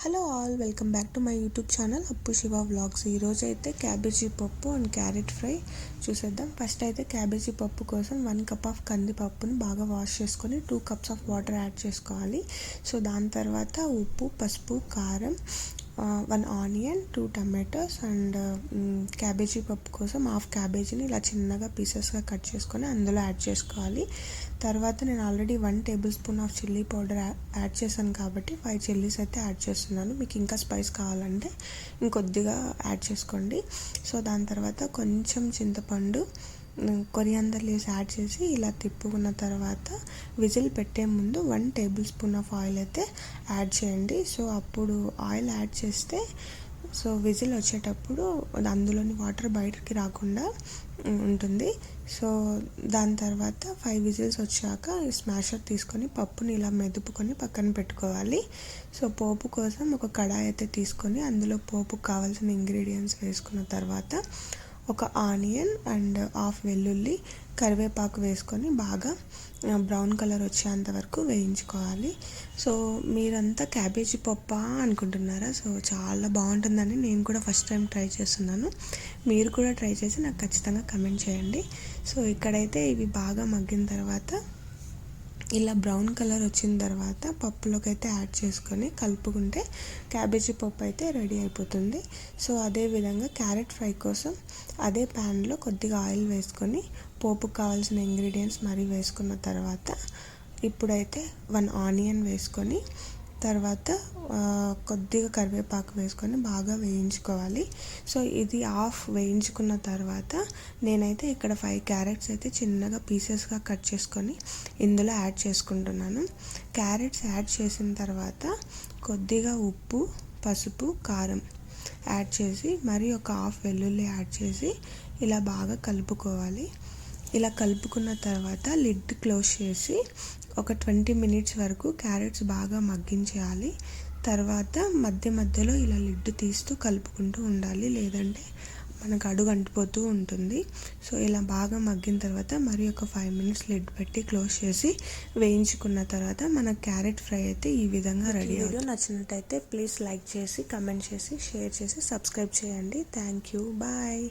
Hello all, welcome back to my YouTube channel అప్పు Shiva vlogs. ఈరోజు అయితే క్యాబేజీ పప్పు అండ్ క్యారెట్ ఫ్రై చూసేద్దాం. ఫస్ట్ అయితే క్యాబేజీ పప్పు కోసం 1 కప్ ఆఫ్ కందిపప్పును బాగా వాష్ చేసుకొని 2 కప్స్ ఆఫ్ వాటర్ యాడ్ చేసుకోవాలి. సో దాని తర్వాత ఉప్పు, పసుపు, కారం, 1 ఆనియన్, 2 టమాటోస్ అండ్ క్యాబేజీ పప్పు కోసం హాఫ్ క్యాబేజీని ఇలా చిన్నగా పీసెస్గా కట్ చేసుకొని అందులో యాడ్ చేసుకోవాలి. తర్వాత నేను already 1 table spoon of chilli powder add చేశాను కాబట్టి 5 చిల్లీస్ అయితే యాడ్ చేస్తున్నాను. మీకు ఇంకా స్పైస్ కావాలంటే ఇంకొద్దిగా యాడ్ చేసుకోండి. సో దాని తర్వాత కొంచెం చింతపండు, కొరియాండర్ లీవ్స్ యాడ్ చేసి ఇలా తిప్పుకున్న తర్వాత విజిల్ పెట్టే ముందు 1 టేబుల్ స్పూన్ ఆఫ్ ఆయిల్ అయితే యాడ్ చేయండి. సో అప్పుడు ఆయిల్ యాడ్ చేస్తే సో విజిల్ వచ్చేటప్పుడు అందులోని వాటర్ బయటకి రాకుండా ఉంటుంది. సో దాని తర్వాత 5 విజిల్స్ వచ్చాక స్మాషర్ తీసుకొని పప్పుని ఇలా మెదుపుకొని పక్కన పెట్టుకోవాలి. సో పోపు కోసం ఒక కడాయి అయితే తీసుకొని అందులో పోపుకు కావాల్సిన ఇంగ్రీడియంట్స్ వేసుకున్న తర్వాత ఒక ఆనియన్ అండ్ హాఫ్ వెల్లుల్లి, కరివేపాకు వేసుకొని బాగా బ్రౌన్ కలర్ వచ్చేంత వరకు వేయించుకోవాలి. సో మీరంతా క్యాబేజీ పప్పా అనుకుంటున్నారా? సో చాలా బాగుంటుందని నేను కూడా ఫస్ట్ టైం ట్రై చేస్తున్నాను. మీరు కూడా ట్రై చేసి నాకు ఖచ్చితంగా కమెంట్ చేయండి. సో ఇక్కడైతే ఇవి బాగా మగ్గిన తర్వాత ఇలా బ్రౌన్ కలర్ వచ్చిన తర్వాత పప్పులోకి అయితే యాడ్ చేసుకొని కలుపుకుంటే క్యాబేజీ పప్పు అయితే రెడీ అయిపోతుంది. సో అదేవిధంగా క్యారెట్ ఫ్రై కోసం అదే ప్యాన్లో కొద్దిగా ఆయిల్ వేసుకొని పోపుకు కావాల్సిన ఇంగ్రీడియంట్స్ మరీ వేసుకున్న తర్వాత ఇప్పుడైతే 1 ఆనియన్ వేసుకొని తర్వాత కొద్దిగా కరివేపాకు వేసుకొని బాగా వేయించుకోవాలి. సో ఇది హాఫ్ వేయించుకున్న తర్వాత నేనైతే ఇక్కడ 5 క్యారెట్స్ అయితే చిన్నగా పీసెస్గా కట్ చేసుకొని ఇందులో యాడ్ చేసుకుంటున్నాను. క్యారెట్స్ యాడ్ చేసిన తర్వాత కొద్దిగా ఉప్పు, పసుపు, కారం యాడ్ చేసి మరి ఒక హాఫ్ వెల్లుల్లి యాడ్ చేసి ఇలా బాగా కలుపుకోవాలి. ఇలా కలుపుకున్న తర్వాత లిడ్ క్లోజ్ చేసి ఒక 20 మినిట్స్ వరకు క్యారెట్స్ బాగా మగ్గించేయాలి. తర్వాత మధ్య మధ్యలో ఇలా లిడ్ తీస్తూ కలుపుకుంటూ ఉండాలి, లేదంటే మనకు అడుగు అంటిపోతూ ఉంటుంది. సో ఇలా బాగా మగ్గిన తర్వాత మరి ఒక 5 మినిట్స్ లిడ్ పెట్టి క్లోజ్ చేసి వేయించుకున్న తర్వాత మన క్యారెట్ ఫ్రై అయితే ఈ విధంగా రెడీ అవుతుంది. వీడియో నచ్చినట్టయితే ప్లీజ్ లైక్ చేసి, కమెంట్ చేసి, షేర్ చేసి, సబ్స్క్రైబ్ చేయండి. Thank you, bye.